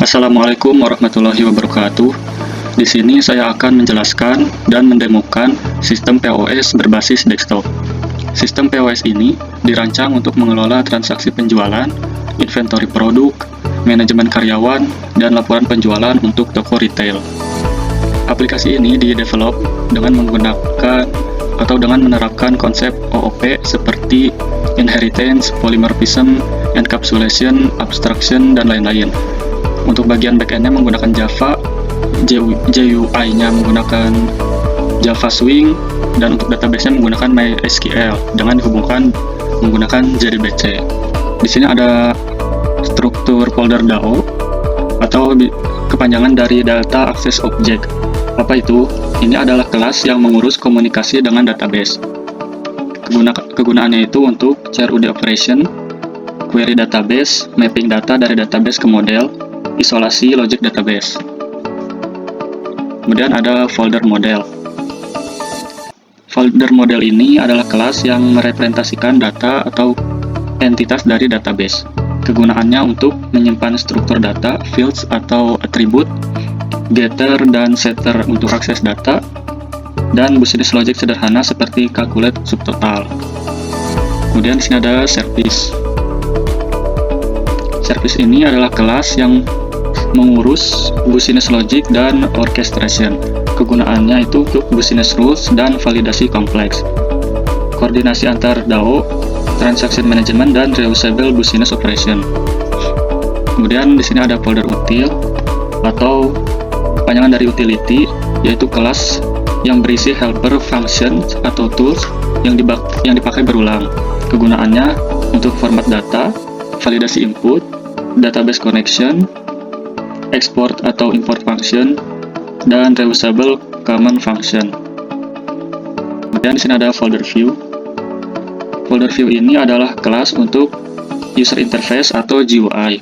Assalamualaikum warahmatullahi wabarakatuh. Di sini saya akan menjelaskan dan mendemokan sistem POS berbasis desktop. Sistem POS ini dirancang untuk mengelola transaksi penjualan, inventory produk, manajemen karyawan, dan laporan penjualan untuk toko retail. Aplikasi ini di-develop dengan menggunakan atau dengan menerapkan konsep OOP seperti inheritance, polymorphism, encapsulation, abstraction, dan lain-lain. Untuk bagian backend-nya menggunakan Java, GUI-nya menggunakan Java Swing, dan untuk database-nya menggunakan MySQL dengan dihubungkan menggunakan JDBC. Di sini ada struktur folder DAO atau kepanjangan dari Data Access Object. Apa itu? Ini adalah kelas yang mengurus komunikasi dengan database. Kegunaannya itu untuk CRUD operation, query database, mapping data dari database ke model, isolasi logic database. Kemudian ada folder model. Folder model ini adalah kelas yang merepresentasikan data atau entitas dari database. Kegunaannya untuk menyimpan struktur data, fields atau atribut, getter dan setter untuk akses data, dan business logic sederhana seperti calculate subtotal. Kemudian di sini ada service. Service ini adalah kelas yang mengurus business logic dan orchestration. Kegunaannya itu untuk business rules dan validasi kompleks, koordinasi antar DAO, transaction management, dan reusable business operation. Kemudian di sini ada folder util atau kepanjangan dari utility, yaitu kelas yang berisi helper function atau tools yang dipakai berulang. Kegunaannya untuk format data, validasi input, database connection, export atau import function, dan reusable common function. Kemudian di sini ada folder view. Folder view ini adalah kelas untuk user interface atau GUI.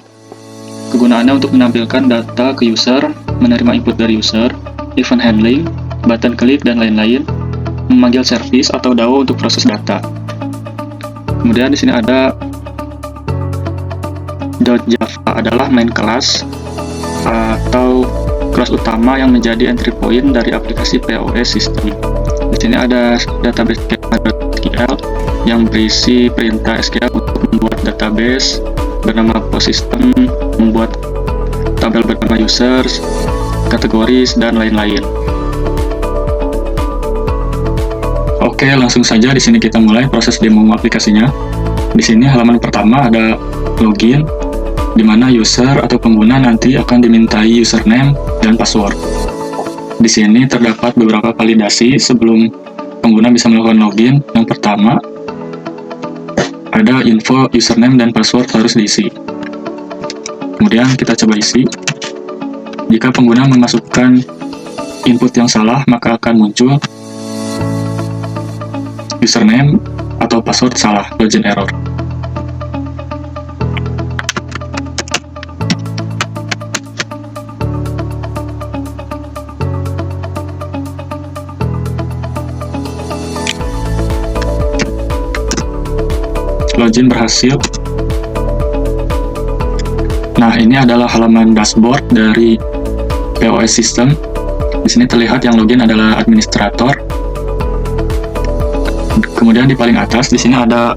Kegunaannya untuk menampilkan data ke user, menerima input dari user, event handling, button klik, dan lain-lain, memanggil service atau DAO untuk proses data. Kemudian di sini ada .java adalah main class atau kelas utama yang menjadi entry point dari aplikasi POS system. Di sini ada database SQL yang berisi perintah SQL untuk membuat database bernama POS system, membuat tabel bernama users, kategoris, dan lain-lain. Oke, langsung saja di sini kita mulai proses demo aplikasinya. Di sini halaman pertama ada login, di mana user atau pengguna nanti akan dimintai username dan password. Di sini terdapat beberapa validasi sebelum pengguna bisa melakukan login. Yang pertama, ada info username dan password harus diisi. Kemudian kita coba isi. Jika pengguna memasukkan input yang salah, maka akan muncul username atau password salah, login error. Login berhasil. Nah, ini adalah halaman dashboard dari POS system. Di sini terlihat yang login adalah administrator. Kemudian di paling atas di sini ada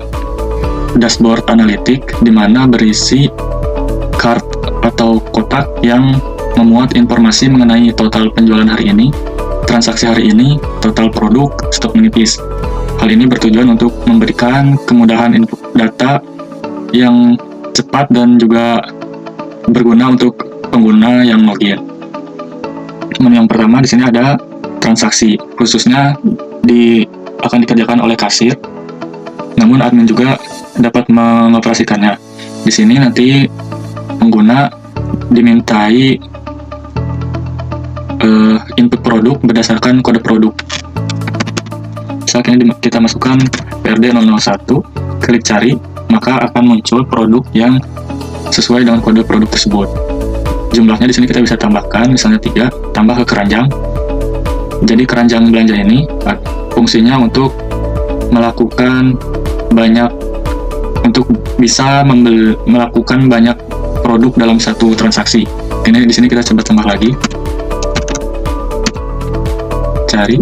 dashboard analitik, di mana berisi card atau kotak yang memuat informasi mengenai total penjualan hari ini, transaksi hari ini, total produk, stok menipis. Hal ini bertujuan untuk memberikan kemudahan input data yang cepat dan juga berguna untuk pengguna yang login. Yang pertama di sini ada transaksi, khususnya akan dikerjakan oleh kasir, namun admin juga dapat mengoperasikannya. Di sini nanti pengguna dimintai input produk berdasarkan kode produk. Misalkan kita masukkan PRD001, klik cari, maka akan muncul produk yang sesuai dengan kode produk tersebut. Jumlahnya di sini kita bisa tambahkan, misalnya 3, tambah ke keranjang. Jadi keranjang belanja ini fungsinya untuk melakukan bisa melakukan banyak produk dalam satu transaksi. Ini di sini kita coba tambah lagi, cari,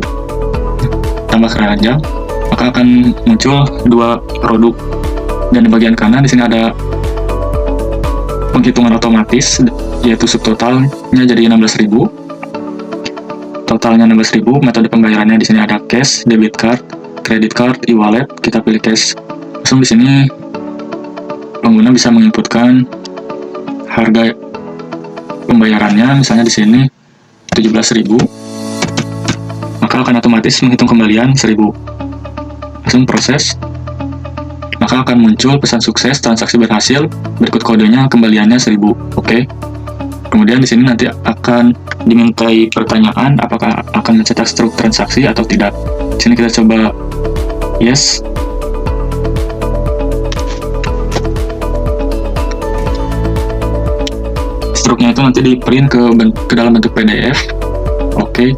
tambah keranjang, maka akan muncul dua produk. Dan di bagian kanan di sini ada penghitungan otomatis, yaitu subtotalnya jadi 16.000. Totalnya 16.000. Metode pembayarannya di sini ada cash, debit card, credit card, e-wallet. Kita pilih cash. Langsung di sini pengguna bisa menginputkan harga pembayarannya, misalnya di sini 17.000. Maka akan otomatis menghitung kembalian 1.000. Langsung proses. Maka akan muncul pesan sukses, transaksi berhasil, berikut kodenya, kembaliannya 1.000. Oke. Kemudian di sini nanti akan dimintai pertanyaan apakah akan mencetak struk transaksi atau tidak. Di sini kita coba yes. Struknya itu nanti di print ke dalam bentuk PDF. Oke.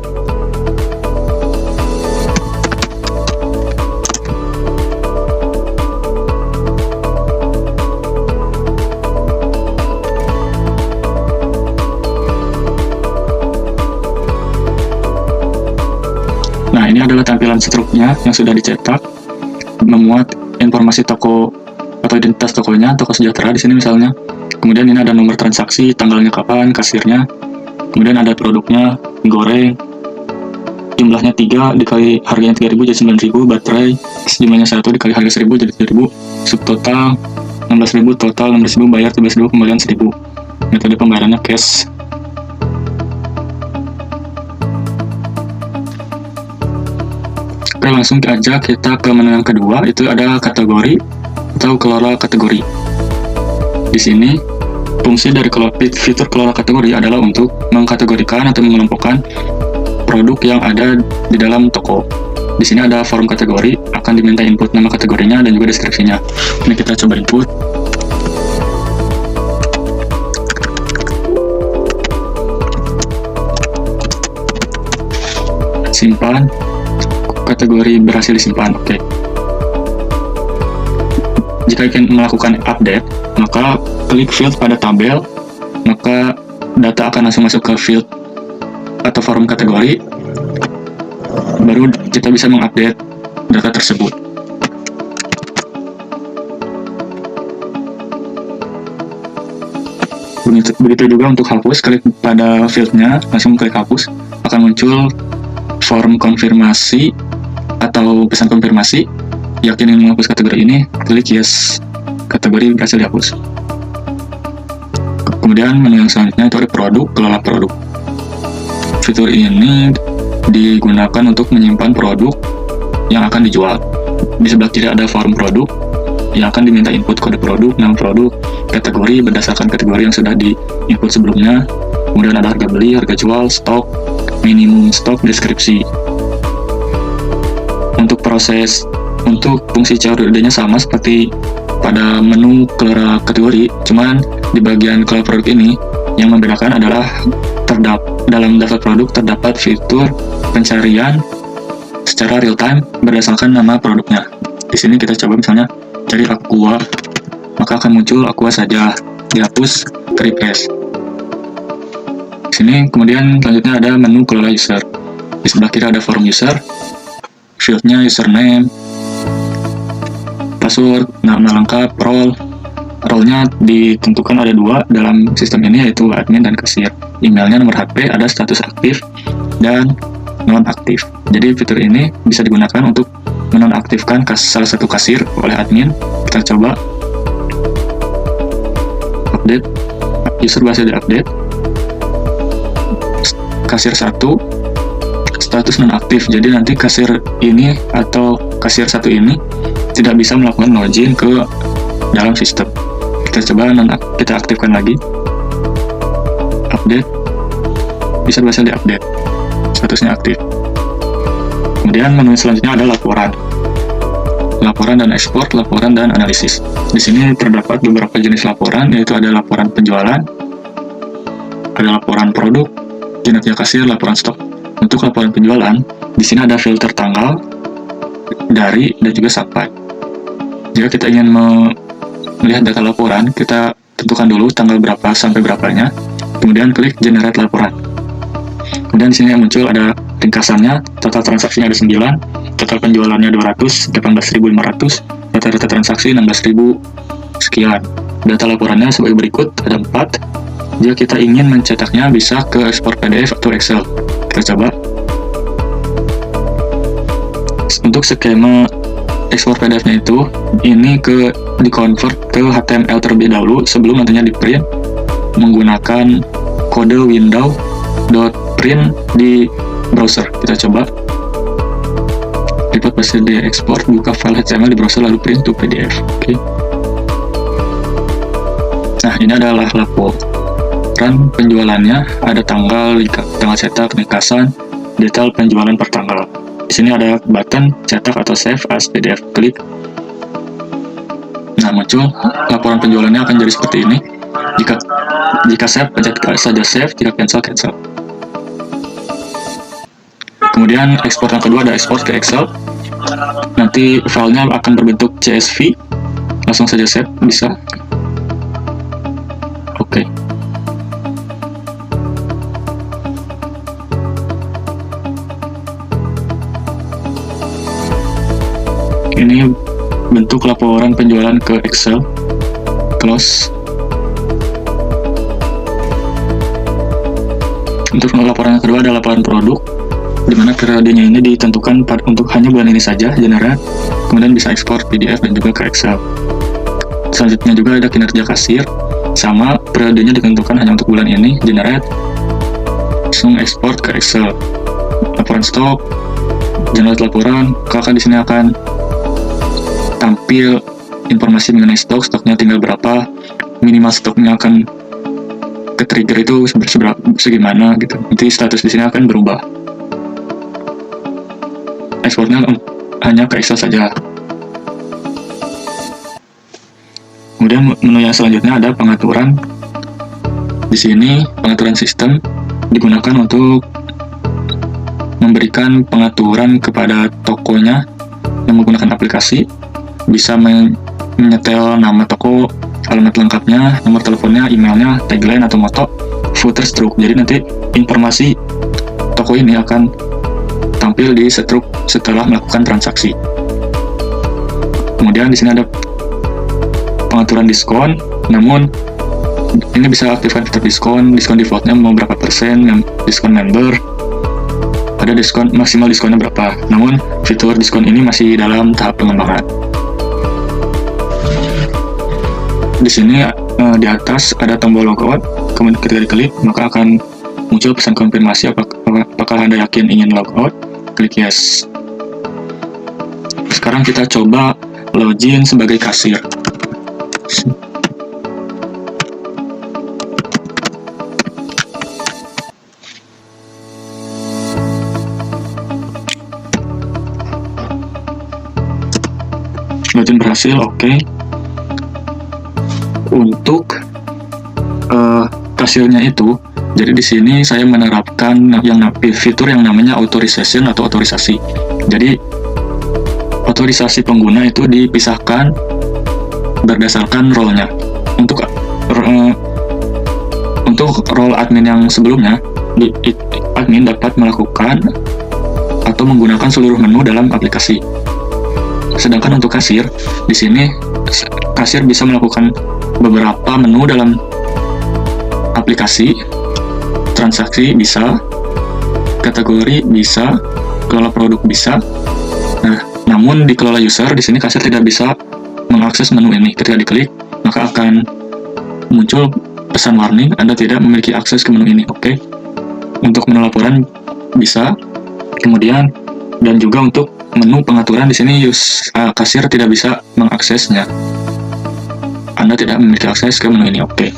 Nah, ini adalah tampilan struknya yang sudah dicetak, memuat informasi toko atau identitas tokonya, toko sejahtera di sini misalnya. Kemudian ini ada nomor transaksi, tanggalnya kapan, kasirnya. Kemudian ada produknya, goreng, jumlahnya 3 dikali harganya 3.000 jadi 9.000, baterai jumlahnya 1 dikali harga 1.000 jadi 7.000, subtotal 16.000, total 16.000, bayar 13.000, kembalian 1.000. Metode pembayarannya cash. Oke, langsung aja kita ke menu yang kedua, itu ada kategori atau kelola kategori. Di sini fungsi dari fitur kelola kategori adalah untuk mengkategorikan atau mengelompokkan produk yang ada di dalam toko. Di sini ada form kategori, akan diminta input nama kategorinya dan juga deskripsinya. Ini kita coba input. Simpan. Kategori berhasil disimpan. Oke. Jika ingin melakukan update, maka klik field pada tabel, maka data akan langsung masuk ke field atau form kategori, baru kita bisa mengupdate data tersebut. Begitu juga untuk hapus, klik pada fieldnya, langsung klik hapus, akan muncul form konfirmasi atau pesan konfirmasi. Yakin ingin menghapus kategori ini, klik yes, kategori berhasil dihapus. Kemudian menu yang selanjutnya itu ada produk, kelola produk. Fitur ini digunakan untuk menyimpan produk yang akan dijual. Di sebelah kiri ada form produk yang akan diminta input kode produk, nama produk, kategori berdasarkan kategori yang sudah di-input sebelumnya. Kemudian ada harga beli, harga jual, stok, minimum stok, deskripsi. Untuk fungsi CORD-nya sama seperti pada menu kelola kategori, cuman di bagian kelola produk ini yang membedakan adalah dalam daftar produk terdapat fitur pencarian secara real time berdasarkan nama produknya. Di sini kita coba misalnya cari aqua, maka akan muncul aqua saja, dihapus, refresh. Di sini kemudian selanjutnya ada menu kelola user. Di sebelah kiri ada form user, fieldnya username, password, nama lengkap, role-nya ditentukan ada 2 dalam sistem ini, yaitu admin dan kasir. Emailnya, nomor HP, ada status aktif dan non-aktif. Jadi fitur ini bisa digunakan untuk menonaktifkan salah satu kasir oleh admin. Kita coba update, user berhasil di-update, kasir 1 status nonaktif. Jadi nanti kasir ini atau kasir 1 ini tidak bisa melakukan login ke dalam sistem. Kita coba kita aktifkan lagi, update, bisa berhasil di-update, statusnya aktif. Kemudian menu selanjutnya ada laporan dan ekspor, laporan dan analisis. Di sini terdapat beberapa jenis laporan, yaitu ada laporan penjualan, ada laporan produk, kinerja kasir, laporan stok. Untuk laporan penjualan, di sini ada filter tanggal, dari, dan juga sampai. Jika kita ingin melihat data laporan, kita tentukan dulu tanggal berapa sampai berapanya. kemudian klik generate laporan. Kemudian di sini muncul ada ringkasannya, total transaksinya ada 9, total penjualannya 200, 18.500, rata-rata transaksi 16.000 sekian. Data laporannya sebagai berikut, ada 4. Jika kita ingin mencetaknya bisa ke ekspor PDF atau Excel. Kita coba. Untuk skema ekspor PDF-nya itu, ini di-convert ke HTML terlebih dahulu sebelum nantinya di-print menggunakan kode window.print di browser. Kita coba. Report pasti di-export, buka file HTML di browser lalu print to PDF. Oke. Nah, ini adalah laporan penjualannya, ada tanggal cetak, ringkasan, detail penjualan per tanggal. Di sini ada button cetak atau save as PDF, klik. Nah, muncul laporan penjualannya akan jadi seperti ini. Jika save, pencet saja save, jika cancel. Kemudian ekspor yang kedua ada ekspor ke Excel. Nanti filenya akan berbentuk CSV. Langsung saja save, bisa. Oke. Ini bentuk laporan penjualan ke Excel. Close. Untuk laporan yang kedua ada laporan produk, di mana periodenya ini ditentukan untuk hanya bulan ini saja, generate, kemudian bisa ekspor PDF dan juga ke Excel. Selanjutnya juga ada kinerja kasir, sama periodenya ditentukan hanya untuk bulan ini, generate, langsung ekspor ke Excel. Laporan stok, generate laporan, kakak di sini akan tampil informasi mengenai stoknya tinggal berapa, minimal stoknya akan ke trigger itu segimana gitu. Nanti status di sini akan berubah. Ekspornya hanya ke Excel saja. Kemudian menu yang selanjutnya ada pengaturan. Di sini pengaturan sistem digunakan untuk memberikan pengaturan kepada tokonya yang menggunakan aplikasi. Bisa menyetel nama toko, alamat lengkapnya, nomor teleponnya, emailnya, tagline atau moto, footer, stroke. Jadi nanti informasi toko ini akan tampil di stroke setelah melakukan transaksi. Kemudian di sini ada pengaturan diskon, namun ini bisa aktifkan fitur diskon defaultnya mau berapa persen, diskon member, ada diskon maksimal diskonnya berapa. Namun fitur diskon ini masih dalam tahap pengembangan. Di sini di atas ada tombol logout, kemudian ketika diklik maka akan muncul pesan konfirmasi apakah Anda yakin ingin logout, klik yes. Sekarang kita coba login sebagai kasir. Login berhasil, oke. Untuk kasirnya itu, jadi di sini saya menerapkan fitur yang namanya authorization atau otorisasi. Jadi otorisasi pengguna itu dipisahkan berdasarkan role-nya. Untuk role admin yang sebelumnya, admin dapat melakukan atau menggunakan seluruh menu dalam aplikasi. Sedangkan untuk kasir, di sini kasir bisa melakukan beberapa menu dalam aplikasi, transaksi bisa, kategori bisa, kelola produk bisa. Nah, namun di kelola user di sini kasir tidak bisa mengakses menu ini. Ketika diklik, maka akan muncul pesan warning Anda tidak memiliki akses ke menu ini. Oke. Untuk menu laporan bisa, kemudian dan juga untuk menu pengaturan di sini kasir tidak bisa mengaksesnya. Anda tidak memiliki akses ke menu ini. Oke.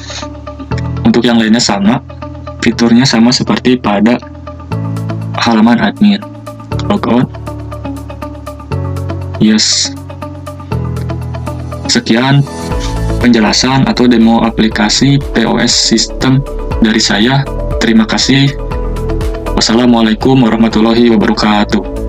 Untuk yang lainnya sama, fiturnya sama seperti pada halaman admin. Logout. Yes. Sekian penjelasan atau demo aplikasi POS sistem dari saya. Terima kasih. Wassalamualaikum warahmatullahi wabarakatuh.